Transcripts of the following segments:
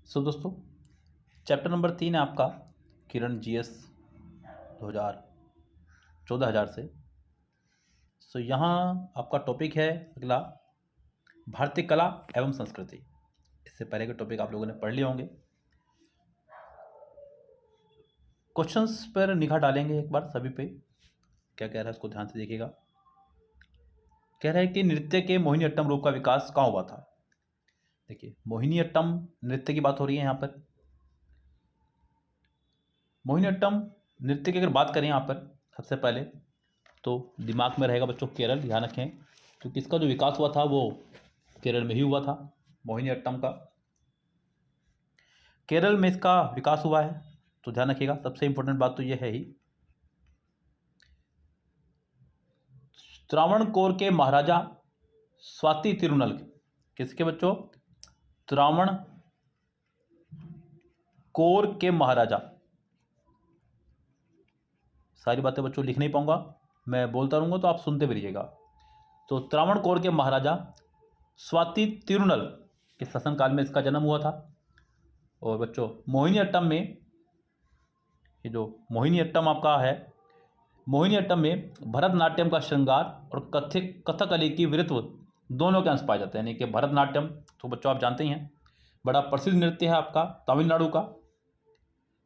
दोस्तों, chapter number 3 है आपका किरण जीएस 2014 से। यहाँ आपका टॉपिक है अगला भारतीय कला एवं संस्कृति। इससे पहले के टॉपिक आप लोगों ने पढ़ लिए होंगे। क्वेश्चंस पर निगाह डालेंगे एक बार सभी पे। क्या कह रहा है उसको ध्यान से देखिएगा। कह रहा है कि नृत्य के मोहिनीअट्टम रूप का विकास कहाँ हुआ था। देखिए, मोहिनीअट्टम नृत्य की बात हो रही है यहाँ पर। मोहिनीअट्टम नृत्य की अगर बात करें यहाँ पर सबसे पहले तो दिमाग में रहेगा बच्चों केरल। ध्यान रखें, क्योंकि इसका जो विकास हुआ था वो केरल में ही हुआ था। मोहिनीअट्टम का केरल में इसका विकास हुआ है, तो ध्यान रखिएगा। सबसे इंपॉर्टेंट बात तो ये है ही, त्रावणकोर के महाराजा स्वाति तिरुनल, किसके बच्चों? त्रावणकोर के महाराजा। सारी बातें बच्चों लिख नहीं पाऊंगा, मैं बोलता रहूंगा तो आप सुनते भी रहिएगा। तो त्रावणकोर के महाराजा स्वाति तिरुनल के शासनकाल में इसका जन्म हुआ था। और बच्चों मोहिनीअट्टम में, ये जो मोहिनीअट्टम आपका है, मोहिनीअट्टम में भरतनाट्यम का श्रृंगार और कथकली की वृत्व दोनों के अंश पाए जाते हैं। यानी कि भरतनाट्यम तो बच्चों आप जानते ही हैं, बड़ा प्रसिद्ध नृत्य है आपका तमिलनाडु का,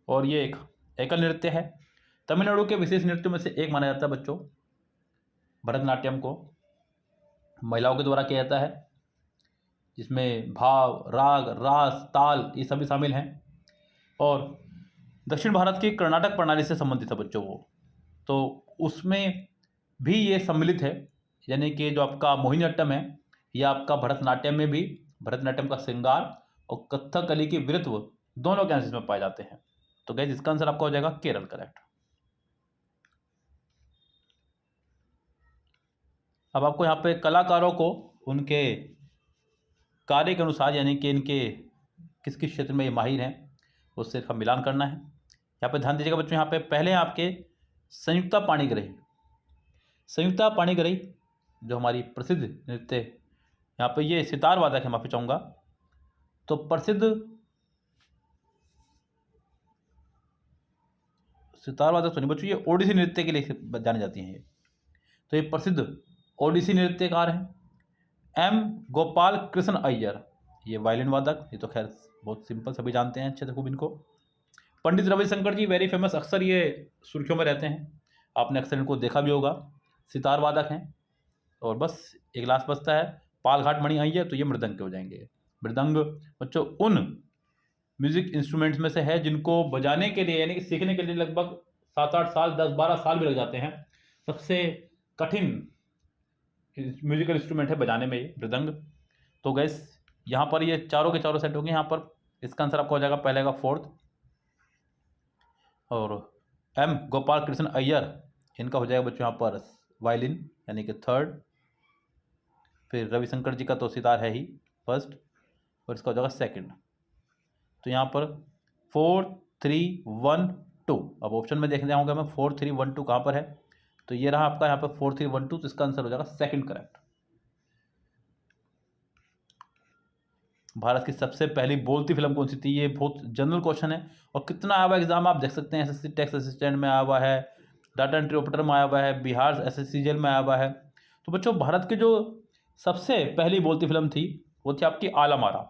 और ये एक एकल नृत्य है। तमिलनाडु के विशेष नृत्यों में से एक माना जाता है बच्चों भरतनाट्यम को। महिलाओं के द्वारा किया जाता है, जिसमें भाव, राग, रास, ताल ये सभी शामिल हैं। और दक्षिण भारत की कर्नाटक प्रणाली से संबंधित है बच्चों वो, तो उसमें भी ये सम्मिलित है। यानी कि जो आपका मोहिनीअट्टम है, यह आपका भरतनाट्यम में भी भरतनाट्यम का श्रृंगार और कथकली की वृत्व दोनों के अंश इसमें पाए जाते हैं। तो गाइस इसका आंसर आपका हो जाएगा केरल, करेक्ट। अब आपको यहाँ पे कलाकारों को उनके कार्य के अनुसार, यानी कि इनके किस किस क्षेत्र में ये माहिर हैं, उससे इसका मिलान करना है। यहाँ पे ध्यान दीजिएगा बच्चों। यहाँ पे पहले हैं आपके संयुक्ता पाणिग्राही। संयुक्ता पाणिग्राही जो हमारी प्रसिद्ध नृत्य, यहाँ पे ये सितार वादक है, माफी चाहूँगा। तो प्रसिद्ध सितार वादक सुनिए बच्चों, ये ओडिसी नृत्य के लिए जाने जाती हैं ये। तो ये प्रसिद्ध ओडिसी नृत्यकार हैं। एम गोपाल कृष्ण अय्यर, ये वायलिन वादक, ये तो खैर बहुत सिंपल सभी जानते हैं अच्छे से खूब इनको। पंडित रविशंकर जी वेरी फेमस, अक्सर ये सुर्खियों में रहते हैं, आपने अक्सर इनको देखा भी होगा। सितार वादक हैं। और बस एक लास्ट बचता है पालघाट मणि अय्यर, तो ये मृदंग के हो जाएंगे। मृदंग बच्चों उन म्यूजिक इंस्ट्रूमेंट्स में से है जिनको बजाने के लिए, यानी कि सीखने के लिए लगभग 7-8 साल, 10-12 साल भी लग जाते हैं। सबसे कठिन म्यूजिकल इंस्ट्रूमेंट है बजाने में ये मृदंग। तो गैस यहाँ पर ये चारों के चारों सेट हो गए। यहाँ पर इसका आंसर आपको हो जाएगा पहले का 4th, और एम गोपाल कृष्ण अय्यर इनका हो जाएगा बच्चों यहाँ पर वायलिन, यानी कि 3rd। फिर रविशंकर जी का तो सितार है ही 1st, और इसका हो जाएगा 2nd। तो यहाँ पर 4, 3, 1, 2। अब ऑप्शन में देखने जाऊँगा मैं 4, 3, 1, 2 कहाँ पर है, तो ये रहा आपका यहाँ पर 4, 3, 1, 2। तो इसका आंसर हो जाएगा 2nd, करेक्ट। भारत की सबसे पहली बोलती फिल्म कौन सी थी? ये बहुत जनरल क्वेश्चन है, और कितना आया हुआ एग्जाम आप देख सकते हैं। एसएससी टैक्स असिस्टेंट में आया हुआ है, डाटा एंट्री ऑपरेटर में आया हुआ है, बिहार एसएससी जेल में आया हुआ है। तो बच्चों भारत की जो सबसे पहली बोलती फिल्म थी वो थी आपकी आलम आरा।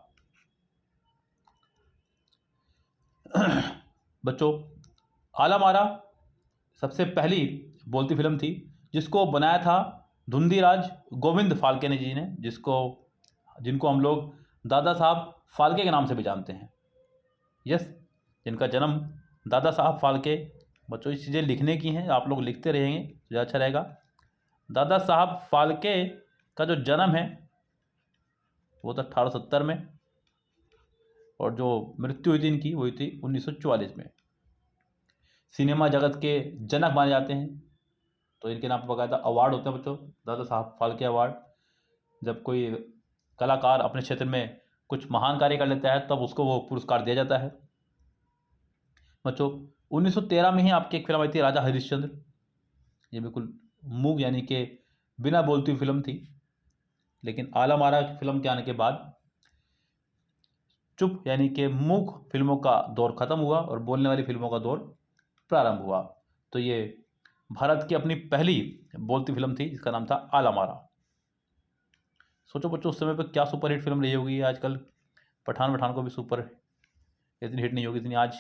बच्चों आलम आरा सबसे पहली बोलती फिल्म थी, जिसको बनाया था धुंधीराज गोविंद फाल्के जी ने, जिनको हम लोग दादा साहब फाल्के के नाम से भी जानते हैं। यस, जिनका जन्म दादा साहब फाल्के। बच्चों ये चीज़ें लिखने की हैं, आप लोग लिखते रहेंगे तो ज़्यादा अच्छा रहेगा। दादा साहब फाल्के का जो जन्म है वो था 1870 में, और जो मृत्यु हुई थी इनकी वो हुई थी 1944 में। सिनेमा जगत के जनक माने जाते हैं, तो इनके नाम पर बकायदा अवार्ड होते हैं बच्चों, दादा साहब फाल्के अवार्ड। जब कोई कलाकार अपने क्षेत्र में कुछ महान कार्य कर लेता है तब उसको वो पुरस्कार दिया जाता है। बच्चों 1913 में ही आपकी एक फिल्म आई थी राजा हरिश्चंद्र। ये बिल्कुल मूक यानी कि बिना बोलती हुई फिल्म थी, लेकिन आलम आरा की फिल्म के आने के बाद चुप यानी कि मूक फिल्मों का दौर खत्म हुआ और बोलने वाली फिल्मों का दौर प्रारंभ हुआ। तो ये भारत की अपनी पहली बोलती फिल्म थी जिसका नाम था आला मारा। सोचो बच्चों उस समय पर क्या सुपरहिट फिल्म रही होगी। आजकल पठान को भी सुपर इतनी हिट नहीं होगी जितनी आज,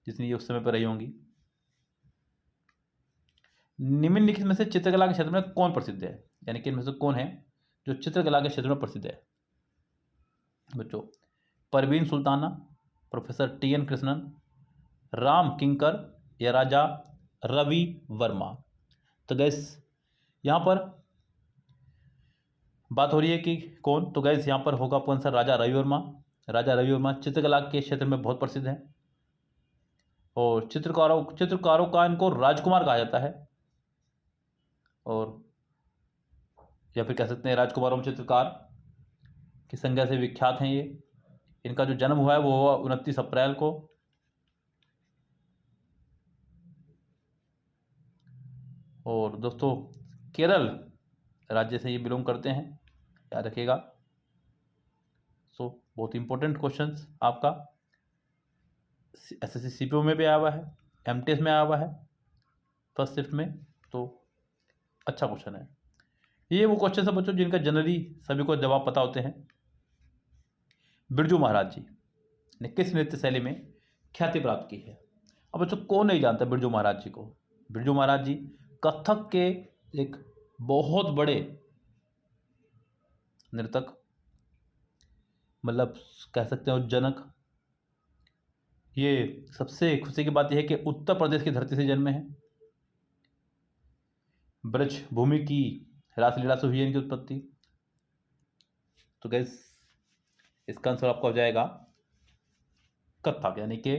जितनी ये उस समय पर रही होंगी। निम्नलिखित में से चित्रकला के क्षेत्र में कौन प्रसिद्ध है, यानी कि इनमें से कौन है जो चित्रकला के क्षेत्र में प्रसिद्ध है। बच्चों परवीन सुल्ताना, प्रोफेसर टी.एन. कृष्णन, राम किंकर या राजा रवि वर्मा। तो गैस यहाँ पर बात हो रही है कि कौन, तो गैस यहाँ पर होगा कौन सा, राजा रवि वर्मा। राजा रवि वर्मा चित्रकला के क्षेत्र में बहुत प्रसिद्ध है और चित्रकारों का इनको राजकुमार कहा जाता है, और या फिर कह सकते हैं राजकुमारों में चित्रकार की संज्ञा से विख्यात हैं ये। इनका जो जन्म हुआ है वो हुआ 29 अप्रैल को। और दोस्तों केरल राज्य से ये बिलोंग करते हैं, याद रखिएगा। सो बहुत इंपॉर्टेंट क्वेश्चंस आपका एसएससी सीपीओ में भी आया हुआ है, एमटीएस में आया हुआ है फर्स्ट शिफ्ट में, तो अच्छा क्वेश्चन है। ये वो क्वेश्चन है बच्चों जिनका जनरली सभी को जवाब पता होते हैं। बिरजू महाराज जी ने किस नृत्य शैली में ख्याति प्राप्त की है। अब बच्चों कौन नहीं जानता बिरजू महाराज जी को। बिरजू महाराज जी कथक के एक बहुत बड़े नर्तक, मतलब कह सकते हो जनक। ये सबसे खुशी की बात यह है कि उत्तर प्रदेश की धरती से जन्मे हैं। ब्रज भूमि की रासलीला से हुई है इनकी उत्पत्ति। तो गैस इसका आंसर आपका हो जाएगा कथक, यानी कि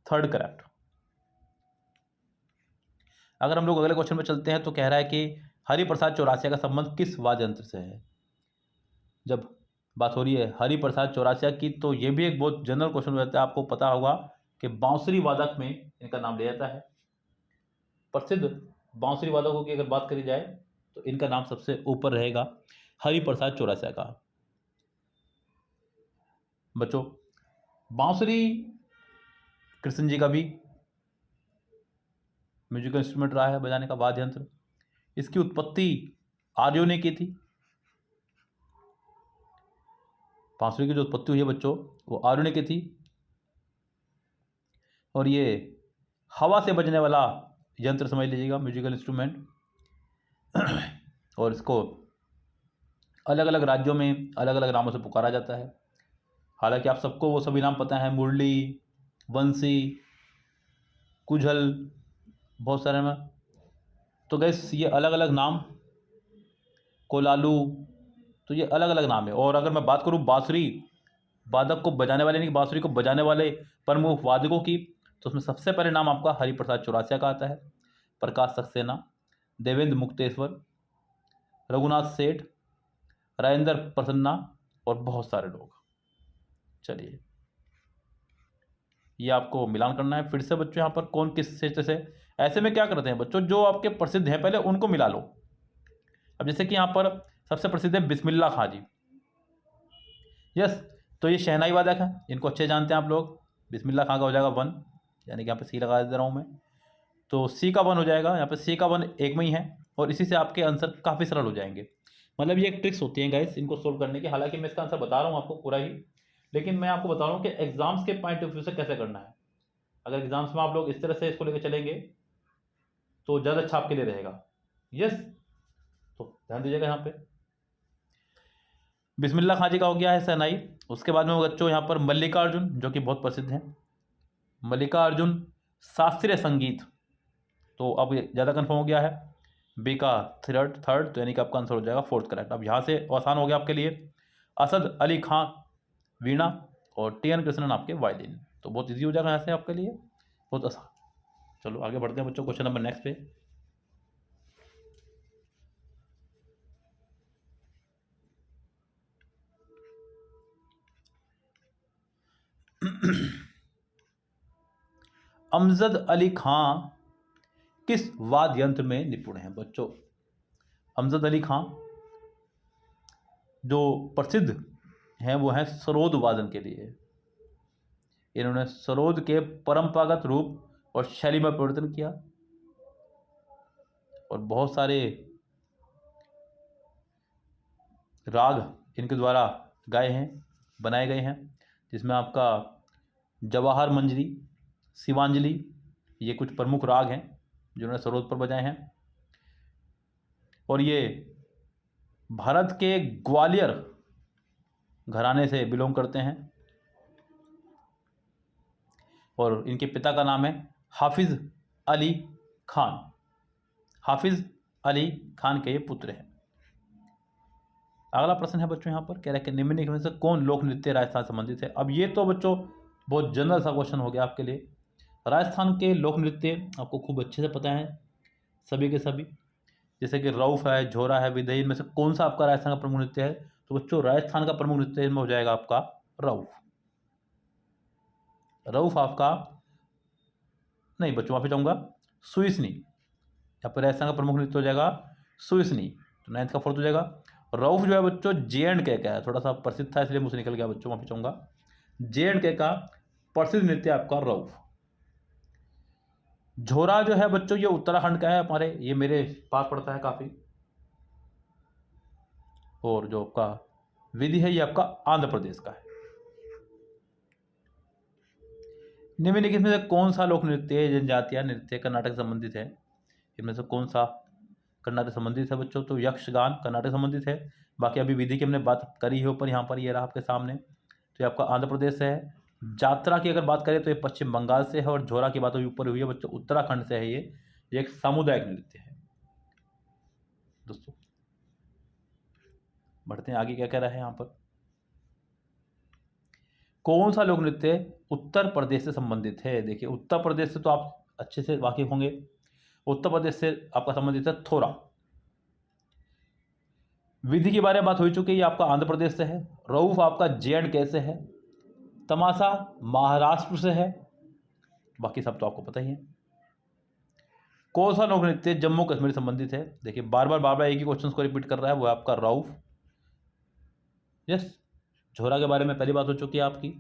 थर्ड करेक्ट। अगर हम लोग अगले क्वेश्चन में चलते हैं तो कह रहा है कि हरिप्रसाद चौरासिया का संबंध किस वाद्य यंत्र से है। जब बात हो रही है हरिप्रसाद चौरासिया की तो ये भी एक बहुत जनरल क्वेश्चन हो जाता है। आपको पता होगा कि बांसुरी वादक में इनका नाम लिया जाता है। प्रसिद्ध बांसुरी वादकों की अगर बात करी जाए तो इनका नाम सबसे ऊपर रहेगा, हरिप्रसाद चौरासिया का। बच्चों बांसुरी कृष्ण जी का भी म्यूजिकल इंस्ट्रूमेंट रहा है, बजाने का वाद्य यंत्र। इसकी उत्पत्ति आर्यों ने की थी। बांसुरी की जो उत्पत्ति हुई है बच्चों वो आर्यों ने की थी, और ये हवा से बजने वाला यंत्र समझ लीजिएगा, म्यूजिकल इंस्ट्रूमेंट। और इसको अलग अलग राज्यों में अलग अलग नामों से पुकारा जाता है। हालांकि आप सबको वो सभी नाम पता है, मुरली, बंसी, कुझल, बहुत सारे में। तो गैस ये अलग अलग नाम, कोलालू, तो ये अलग अलग नाम है। और अगर मैं बात करूँ बांसुरी वादक को बजाने वाले, यानी कि बांसुरी को बजाने वाले प्रमुख वादकों की, तो उसमें सबसे पहले नाम आपका हरिप्रसाद चौरासिया का आता है, प्रकाश सक्सेना, देवेंद्र मुक्तेश्वर, रघुनाथ सेठ, राजेंद्र प्रसन्ना और बहुत सारे लोग। चलिए ये आपको मिलान करना है फिर से बच्चों। यहाँ पर कौन किस क्षेत्र से, ऐसे में क्या करते हैं बच्चों, जो आपके प्रसिद्ध हैं पहले उनको मिला लो। अब जैसे कि यहाँ पर सबसे प्रसिद्ध है बिस्मिल्लाह खां जी। यस, तो ये शहनाई वादक है, इनको अच्छे जानते हैं आप लोग। बिस्मिल्लाह खां का हो जाएगा 1, यानी कि यहाँ पे सी लगा दे रहा हूँ मैं, तो सी का 1 हो जाएगा। यहाँ पे सी का 1 एक में ही है, और इसी से आपके आंसर काफ़ी सरल हो जाएंगे। मतलब ये एक ट्रिक्स होती है गाइस इनको सोल्व करने की। हालांकि मैं इसका आंसर बता रहा हूँ आपको पूरा ही, लेकिन मैं आपको बता रहा हूँ कि एग्जाम्स के पॉइंट ऑफ व्यू से कैसे करना है। अगर एग्जाम्स में आप लोग इस तरह से इसको लेकर चलेंगे तो ज़्यादा अच्छा आपके लिए रहेगा। यस, तो ध्यान दीजिएगा यहाँ पे। बिस्मिल्लाह खां जी का हो गया है शहनाई। उसके बाद में बच्चों यहाँ पर मल्लिकार्जुन, जो कि बहुत प्रसिद्ध हैं, मल्लिकार्जुन शास्त्रीय संगीत, तो अब ये ज़्यादा कन्फर्म हो गया है। बी का थर्ड, तो यानी कि आपका आंसर हो जाएगा 4th करेक्ट। अब यहाँ से आसान हो गया आपके लिए। असद अली खां वीणा और टी.एन. कृष्णन आपके वायलिन, तो बहुत इजी हो जाएगा यहाँ से आपके लिए, बहुत आसान। चलो आगे बढ़ते हैं बच्चों क्वेश्चन नंबर नेक्स्ट पे। अमजद अली खां किस वाद्य यंत्र में निपुण हैं बच्चों। अमजद अली खां जो प्रसिद्ध हैं वो हैं सरोद वादन के लिए। इन्होंने सरोद के परंपरागत रूप और शैली में परिवर्तन किया और बहुत सारे राग इनके द्वारा गाए हैं, बनाए गए हैं, जिसमें आपका जवाहर मंजरी, शिवांजलि, ये कुछ प्रमुख राग हैं जिन्होंने सरोद पर बजाए हैं। और ये भारत के ग्वालियर घराने से बिलोंग करते हैं और इनके पिता का नाम है हाफिज़ अली खान। हाफिज़ अली खान के ये पुत्र हैं। अगला प्रश्न है बच्चों यहाँ पर कह रहा है कि निम्नलिखित में से कौन लोक नृत्य राजस्थान से संबंधित है। अब ये तो बच्चों बहुत जनरल सा क्वेश्चन हो गया आपके लिए। राजस्थान के लोक नृत्य आपको खूब अच्छे से पता है सभी के सभी, जैसे कि रऊफ है, झोरा है, विदई, में से कौन सा आपका राजस्थान का प्रमुख नृत्य है। तो बच्चों राजस्थान का प्रमुख नृत्य इनमें हो जाएगा आपका रऊफ। रऊफ आपका नहीं बच्चों, माफी चाहूँगा, सुइसनी। यहाँ पर राजस्थान का प्रमुख नृत्य हो जाएगा सुइसनी। तो 9th का 4th हो जाएगा। रऊफ जो है बच्चों J&K का है, थोड़ा सा प्रसिद्ध था इसलिए मुझसे निकल गया बच्चों, माफी चाहूँगा। J&K का प्रसिद्ध नृत्य आपका रऊफ। झोरा जो है बच्चों ये उत्तराखंड का है हमारे, ये मेरे पास पड़ता है काफ़ी। और जो आपका विधि है ये आपका आंध्र प्रदेश का है। निम्नलिखित में से कौन सा लोक नृत्य जनजातीय नृत्य कर्नाटक से संबंधित है। इनमें से कौन सा कर्नाटक संबंधित है बच्चों। तो यक्षगान कर्नाटक संबंधित है। बाकी अभी विधि की हमने बात करी है ऊपर, यहाँ पर ये रहा आपके सामने। तो ये आपका आंध्र प्रदेश से है। जात्रा की अगर बात करें तो ये पश्चिम बंगाल से है। और झोरा की बात अभी ऊपर हुई है बच्चों, उत्तराखंड से है। ये एक सामुदायिक नृत्य है दोस्तों। बढ़ते हैं आगे, क्या कह रहा है यहाँ पर। कौन सा लोक नृत्य उत्तर प्रदेश से संबंधित है। देखिए उत्तर प्रदेश से तो आप अच्छे से वाकिफ होंगे। उत्तर प्रदेश से आपका संबंधित है थोरा। विधि के बारे में बात हो चुकी है, ये आपका आंध्र प्रदेश से है। रऊफ आपका J&K से है। तमाशा महाराष्ट्र से है। बाकी सब तो आपको पता ही है। कौन सा लोक नृत्य जम्मू कश्मीर से संबंधित है। देखिए बार बार एक ही क्वेश्चन को रिपीट कर रहा है, वो है आपका रऊफ। यस, झोरा के बारे में पहली बात हो चुकी है आपकी,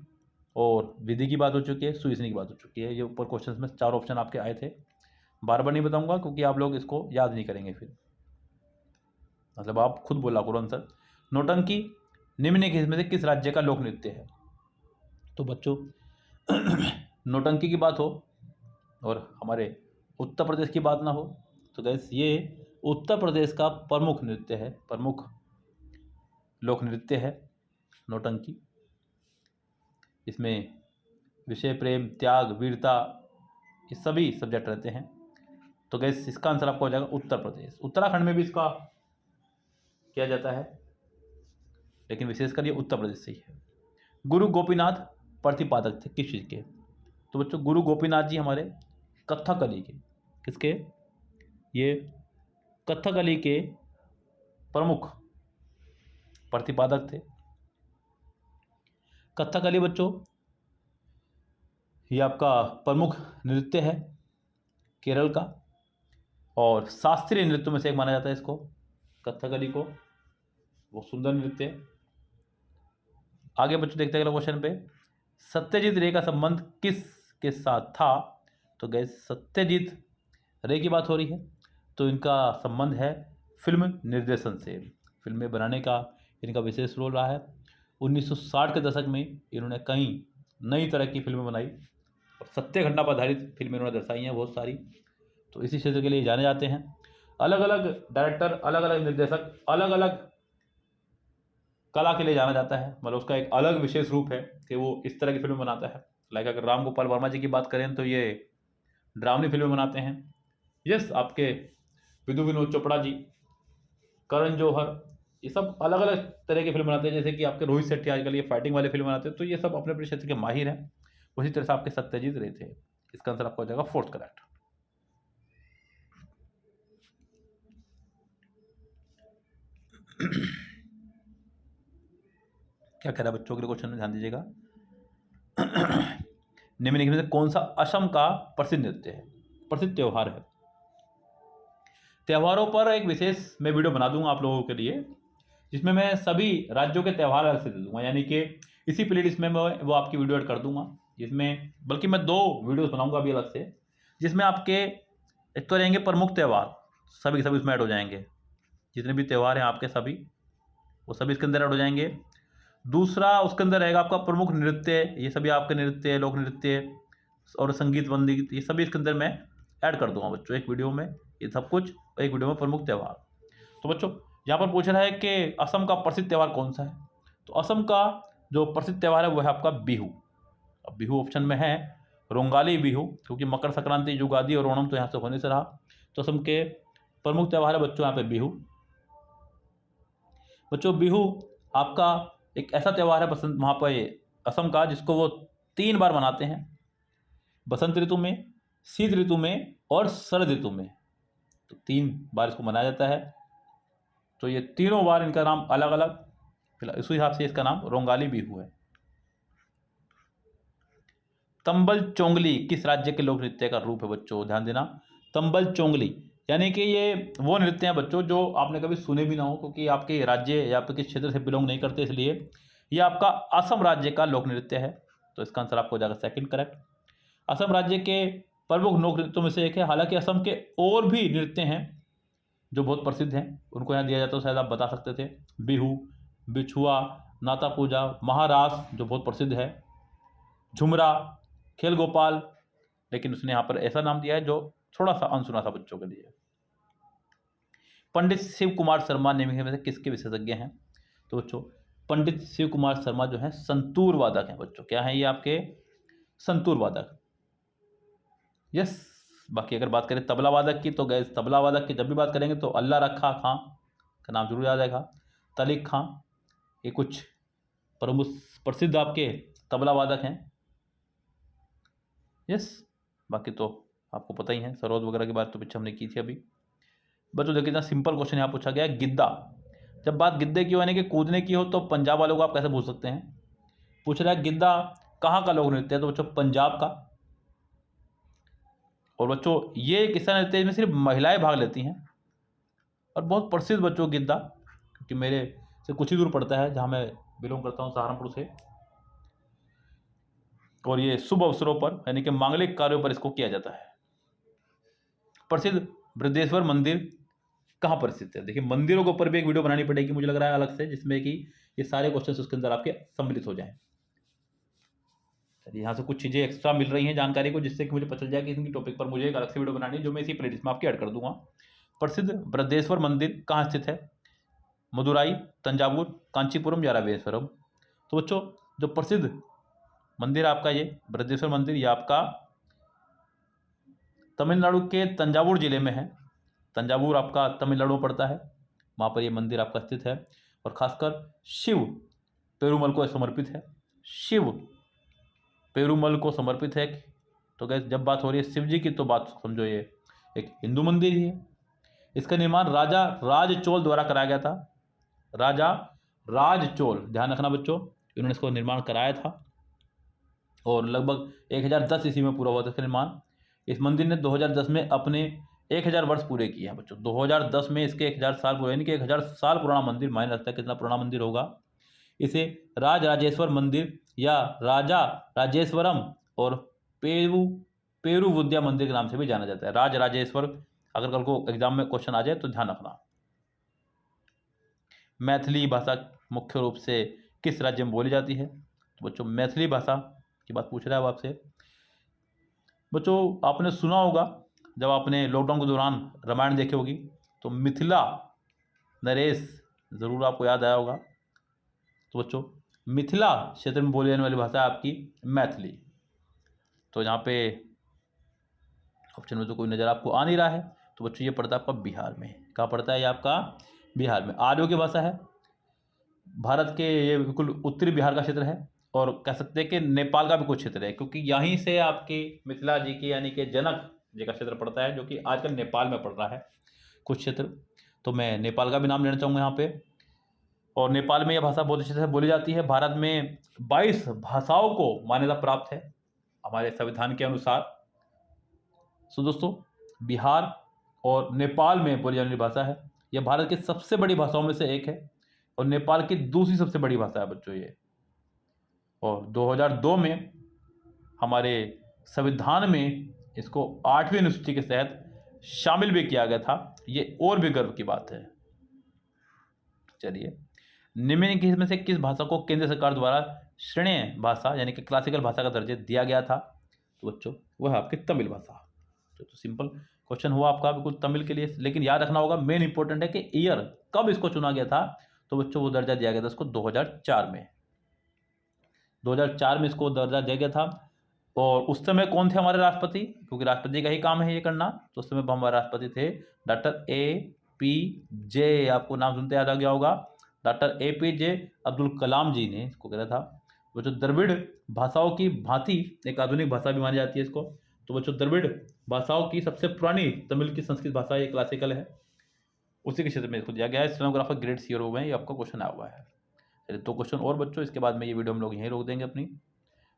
और विधि की बात हो चुकी है, सुइसनी की बात हो चुकी है। ये ऊपर क्वेश्चन में 4 ऑप्शन आपके आए थे। बार नहीं बताऊंगा क्योंकि आप लोग इसको याद नहीं करेंगे फिर, मतलब आप खुद बोला करो आंसर। नौटंकी निम्नलिखित में से किस राज्य का लोक नृत्य है। तो बच्चों नौटंकी की बात हो और हमारे उत्तर प्रदेश की बात ना हो तो गैस ये उत्तर प्रदेश का प्रमुख नृत्य है, प्रमुख लोक नृत्य है नौटंकी। इसमें विषय प्रेम, त्याग, वीरता, ये सभी सब्जेक्ट रहते हैं। तो गैस इसका आंसर आपको हो जाएगा उत्तर प्रदेश। उत्तराखंड में भी इसका किया जाता है, लेकिन विशेषकर ये उत्तर प्रदेश से ही है। गुरु गोपीनाथ प्रतिपादक थे किस चीज़ के। तो बच्चों गुरु गोपीनाथ जी हमारे कथकली के, किसके, ये कथकली के प्रमुख प्रतिपादक थे। कथकली बच्चों ये आपका प्रमुख नृत्य है केरल का, और शास्त्रीय नृत्य में से एक माना जाता है इसको, कथकली को। वो सुंदर नृत्य है। आगे बच्चों देखते हैं अगला क्वेश्चन पे, सत्यजीत रे का संबंध किस के साथ था। तो गैस सत्यजीत रे की बात हो रही है, तो इनका संबंध है फिल्म निर्देशन से। फिल्में बनाने का इनका विशेष रोल रहा है। 1960 के दशक में इन्होंने कई नई तरह की फिल्में बनाई और सत्य घटना पर आधारित फिल्में इन्होंने दर्शाई हैं बहुत सारी। तो इसी क्षेत्र के लिए जाने जाते हैं। अलग अलग डायरेक्टर, अलग अलग निर्देशक, अलग अलग कला के लिए जाना जाता है, मतलब उसका एक अलग विशेष रूप है कि वो इस तरह की फिल्म बनाता है। लाइक अगर राम गोपाल वर्मा जी की बात करें तो ये ड्रामनी फिल्में बनाते हैं। यस, आपके विधु विनोद चोपड़ा जी, करण जौहर, ये सब अलग अलग तरह की फिल्म बनाते हैं। जैसे कि आपके रोहित शेट्टी आजकल ये फाइटिंग वाले फिल्म बनाते हैं। तो ये सब अपने अपने क्षेत्र के माहिर हैं। उसी तरह से आपके सत्यजीत रे थे। इसका आंसर आपको हो जाएगा 4th करेक्ट। क्या कह रहा है बच्चों, के क्वेश्चन में ध्यान दीजिएगा। निम्नलिखित में से कौन सा असम का प्रसिद्ध नृत्य है, प्रसिद्ध त्योहार है। त्योहारों पर एक विशेष मैं वीडियो बना दूंगा आप लोगों के लिए, जिसमें मैं सभी राज्यों के त्यौहार अलग से दे दूंगा, यानी कि इसी प्लेलिस्ट में मैं वो आपकी वीडियो ऐड कर दूंगा, जिसमें बल्कि मैं 2 वीडियोस बनाऊंगा अभी अलग से, जिसमें आपके एक तो रहेंगे प्रमुख त्यौहार, सभी के सभी उसमें ऐड हो जाएंगे, जितने भी त्यौहार हैं आपके सभी, वो सभी इसके अंदर ऐड हो जाएंगे। दूसरा उसके अंदर रहेगा आपका प्रमुख नृत्य, ये सभी आपके नृत्य, लोक नृत्य और संगीत वंदित, ये सभी इसके अंदर मैं ऐड कर दूंगा बच्चों एक वीडियो में, ये सब कुछ एक वीडियो में प्रमुख त्यौहार। तो बच्चों यहाँ पर पूछ रहा है कि असम का प्रसिद्ध त्यौहार कौन सा है, तो असम का जो प्रसिद्ध त्यौहार है वो है आपका बिहू। अब बिहू ऑप्शन में है, रोंगाली बिहू, क्योंकि मकर संक्रांति, युगादि और ओणम तो यहाँ से होने से रहा, तो असम के प्रमुख त्यौहार है बच्चों यहाँ पे बिहू। बच्चों बिहू आपका एक ऐसा त्यौहार है बसंत वहाँ पर असम का, जिसको वो 3 बार मनाते हैं, बसंत ऋतु में, शीत ऋतु में और शरद ऋतु में, तो 3 बार इसको मनाया जाता है। तो ये तीनों बार इनका नाम अलग अलग, फिलहाल इसी हिसाब से इसका नाम रोंगाली बिहू है। तंबल चोंगली किस राज्य के लोक नृत्य का रूप है बच्चों, ध्यान देना, तंबल चोंगली, यानी कि ये वो नृत्य हैं बच्चों जो आपने कभी सुने भी ना हो, क्योंकि आपके राज्य या आपके किस क्षेत्र से बिलोंग नहीं करते, इसलिए ये आपका असम राज्य का लोक नृत्य है। तो इसका आंसर आपको जाएगा सेकंड करेक्ट। असम राज्य के प्रमुख लोक नृत्यों में से एक है, हालांकि असम के और भी नृत्य हैं जो बहुत प्रसिद्ध हैं, उनको यहाँ दिया जाता है, शायद आप बता सकते थे, बिहू, बिछुआ, नाता पूजा, महारास जो बहुत प्रसिद्ध है, झुमरा, खेल गोपाल, लेकिन उसने यहाँ पर ऐसा नाम दिया है जो थोड़ा सा अनसुना था बच्चों के लिए। पंडित शिव कुमार शर्मा निम्न में से किसके विशेषज्ञ हैं, तो बच्चों पंडित शिव कुमार शर्मा जो है संतूर वादक हैं बच्चों, क्या है ये आपके संतूर वादक। यस, बाकी अगर बात करें तबला वादक की, तो गैस तबला वादक की जब भी बात करेंगे तो अल्लाह रखा खां का नाम जरूर याद आएगा, तलिक खां, ये कुछ प्रमुख प्रसिद्ध आपके तबला वादक हैं। यस, बाकी तो आपको पता ही है, सरोद वगैरह की बात तो पीछे हमने की थी अभी। बच्चों देखिए इतना सिंपल क्वेश्चन यहाँ पूछा गया है, गिद्दा, जब बात गिद्दे की यानी कि कूदने की हो तो पंजाब वालों को आप कैसे पूछ सकते हैं। पूछ रहा है गिद्दा कहाँ का लोक नृत्य है, तो बच्चों पंजाब का। और बच्चों ये किस्सा नृत्य में सिर्फ महिलाएं भाग लेती हैं, और बहुत प्रसिद्ध बच्चों गिद्दा, क्योंकि मेरे से कुछ ही दूर पड़ता है जहाँ मैं बिलोंग करता हूँ, सहारनपुर से, और ये शुभ अवसरों पर यानी कि मांगलिक कार्यों पर इसको किया जाता है। प्रसिद्ध बृहदेश्वर मंदिर कहाँ पर स्थित है, देखिए मंदिरों के ऊपर भी एक वीडियो बनानी पड़ेगी मुझे लग रहा है अलग से, जिसमें कि ये सारे क्वेश्चन उसके अंदर आपके सम्मिलित हो जाएं। चलिए यहाँ से कुछ चीज़ें एक्स्ट्रा मिल रही हैं जानकारी को, जिससे कि मुझे पता चल जाए कि इनकी टॉपिक पर मुझे एक अलग से वीडियो बनानी है, जो मैं इसी प्लेलिस्ट में आपकी ऐड कर दूंगा। प्रसिद्ध बृहदेश्वर मंदिर कहाँ स्थित है, मदुराई, तंजावुर, कांचीपुरम या रामेश्वरम। तो बच्चों जो प्रसिद्ध मंदिर आपका ये बृहदेश्वर मंदिर, ये आपका तमिलनाडु के तंजावुर जिले में है, तंजावुर आपका तमिलनाडु में पड़ता है, वहाँ पर ये मंदिर आपका स्थित है, और खासकर शिव पेरुमल को समर्पित है, शिव पेरुमल को समर्पित है। तो गैस जब बात हो रही है शिव जी की, तो बात समझो ये एक हिंदू मंदिर ही है। इसका निर्माण राजा राज चोल द्वारा कराया गया था, राजा राज चोल, ध्यान रखना बच्चों, इन्होंने इसको निर्माण कराया था, और लगभग 1010 ईस्वी में पूरा हुआ था इसका निर्माण। इस मंदिर ने 2010 में अपने 1000 वर्ष पूरे किए हैं बच्चों, 2010 में इसके 1000 साल पूरे, यानी कि 1000 साल पुराना मंदिर, मायने रखता है कितना पुराना मंदिर होगा। इसे राज राजेश्वर मंदिर या राजा राजेश्वरम और पेरू विद्या मंदिर के नाम से भी जाना जाता है। राज राजेश्वर, अगर कल को एग्जाम में क्वेश्चन आ जाए तो ध्यान रखना। मैथिली भाषा मुख्य रूप से किस राज्य में बोली जाती है, तो बच्चों मैथिली भाषा की बात पूछ रहा है आपसे। बच्चों आपने सुना होगा, जब आपने लॉकडाउन के दौरान रामायण देखी होगी, तो मिथिला नरेश ज़रूर आपको याद आया होगा। तो बच्चों मिथिला क्षेत्र में बोली जाने वाली भाषा है आपकी मैथिली। तो यहाँ पे ऑप्शन में तो कोई नज़र आपको आ नहीं रहा है, तो बच्चों ये पड़ता है आपका बिहार में। कहाँ पड़ता है ये आपका बिहार में। आर्यों की भाषा है, भारत के ये बिल्कुल उत्तरी बिहार का क्षेत्र है, और कह सकते हैं कि नेपाल का भी कुछ क्षेत्र है, क्योंकि यहीं से आपकी मिथिला जी की यानी कि जनक जी का क्षेत्र पड़ता है, जो कि आजकल नेपाल में पड़ रहा है कुछ क्षेत्र। तो मैं नेपाल का भी नाम लेना चाहूँगा यहाँ पे, और नेपाल में यह भाषा बहुत अच्छे से बोली जाती है। भारत में 22 भाषाओं को मान्यता प्राप्त है हमारे संविधान के अनुसार। सो दोस्तों बिहार और नेपाल में बोली जाने वाली भाषा है, यह भारत की सबसे बड़ी भाषाओं में से एक है। और नेपाल की दूसरी सबसे बड़ी भाषा है बच्चों ये। और 2002 में हमारे संविधान में इसको 8वीं अनुसूची के तहत शामिल भी किया गया था। ये और भी गर्व की बात है। चलिए, निम्नलिखित में से किस भाषा को केंद्र सरकार द्वारा श्रेणीय भाषा यानी कि क्लासिकल भाषा का दर्जा दिया गया था? तो बच्चों वह है आपकी तमिल भाषा। तो सिंपल क्वेश्चन हुआ आपका बिल्कुल तमिल के लिए, लेकिन याद रखना होगा मेन इंपॉर्टेंट है कि ईयर कब इसको चुना गया था। तो बच्चों वो दर्जा दिया गया था इसको 2004 में। 2004 में इसको दर्जा दिया गया था। और उस समय कौन थे हमारे राष्ट्रपति? क्योंकि राष्ट्रपति का ही काम है ये करना। तो उस समय हमारे राष्ट्रपति थे डॉक्टर APJ, आपको नाम सुनते याद आ गया होगा, डॉक्टर APJ अब्दुल कलाम जी ने इसको करा था। बच्चों द्रविड़ भाषाओं की भांति एक आधुनिक भाषा भी मानी जाती है इसको। तो बच्चों द्रविड़ भाषाओं की सबसे पुरानी तमिल की संस्कृत भाषा ये क्लासिकल है, उसी के क्षेत्र में इसको दिया गया है। स्टेनोग्राफर ग्रेड C में ये आपका क्वेश्चन आया हुआ है। चलिए 2 क्वेश्चन और बच्चों, इसके बाद में ये वीडियो हम लोग यहीं रोक देंगे अपनी।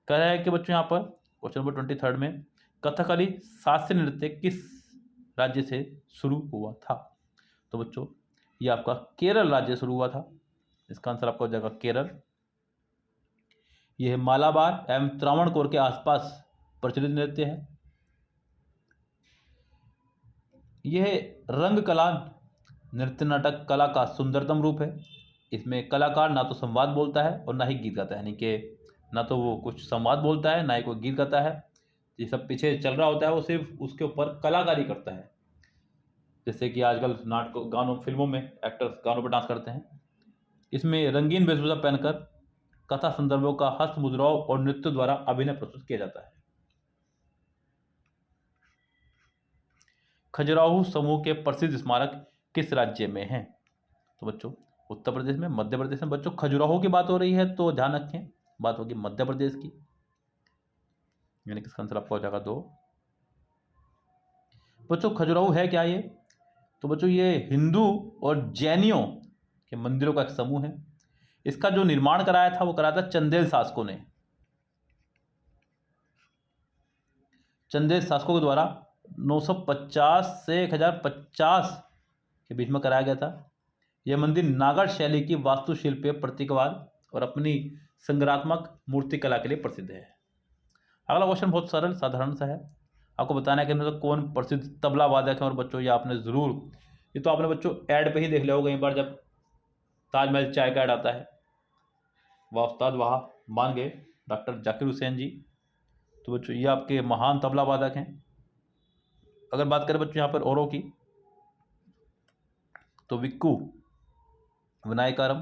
कह रहा है कि बच्चों यहाँ पर क्वेश्चन नंबर 23 में कथकली शास्त्रीय नृत्य किस राज्य से शुरू हुआ था? तो बच्चों ये आपका केरल राज्य से शुरू हुआ था। इसका आंसर आपका हो जाएगा केरल। यह मालाबार एवं त्रावणकोर के आसपास प्रचलित नृत्य है। यह रंग कला नृत्य नाटक कला का सुंदरतम रूप है। इसमें कलाकार ना तो संवाद बोलता है और ना ही गीत गाता है, यानी कि ना तो वो कुछ संवाद बोलता है ना ही कोई गीत गाता है। ये सब पीछे चल रहा होता है, वो सिर्फ उसके ऊपर कलाकारी करता है। जैसे कि आजकल नाटक गानों फिल्मों में एक्टर्स गानों पर डांस करते हैं। इसमें रंगीन वेशभूषा पहनकर कथा संदर्भों का हस्त मुद्राओं और नृत्य द्वारा अभिनय प्रस्तुत किया जाता है। खजुराहो समूह के प्रसिद्ध स्मारक किस राज्य में हैं? तो बच्चों उत्तर प्रदेश में, मध्य प्रदेश में। बच्चों खजुराहो की बात हो रही है तो ध्यान रखें, बात होगी मध्य प्रदेश की, यानी कि इसका आंसर आपका हो जाएगा 2। बच्चों खजुराहो है क्या ये? तो बच्चों ये हिंदू और जैनियों के मंदिरों का एक समूह है। इसका जो निर्माण कराया था वो कराया था चंदेल शासकों ने। चंदेल शासकों के द्वारा 950 से 1050 के बीच में कराया गया था। यह मंदिर नागर शैली की वास्तुशिल्पीय प्रतीकवाद और अपनी संग्रहात्मक मूर्ति कला के लिए प्रसिद्ध है। अगला क्वेश्चन बहुत सरल साधारण सा है। आपको बताना है कि इनमें से कौन प्रसिद्ध तबला वादक है। और बच्चों ये आपने ज़रूर, ये तो आपने बच्चों ऐड पे ही देख लिया होगा एक बार, जब ताजमहल चाय का ऐड आता है, वाह उस्ताद वाह मान गए डॉक्टर जाकिर हुसैन जी। तो बच्चों ये आपके महान तबला वादक हैं। अगर बात करें बच्चों यहाँ पर औरों की, तो विक्कू विनायकारम,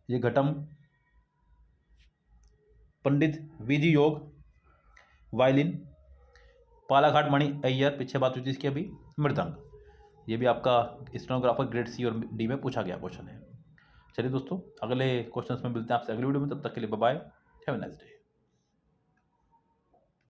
ये घटम, पंडित VG योग वायलिन, पालाघाट मणि अय्यर, पीछे बात हुई थी इसकी अभी, मृदंग। ये भी आपका स्टेनोग्राफर ग्रेड C और D में पूछा गया क्वेश्चन है। चलिए दोस्तों अगले क्वेश्चंस में मिलते हैं आपसे अगली वीडियो में, तब तक के लिए bye bye, have a nice day.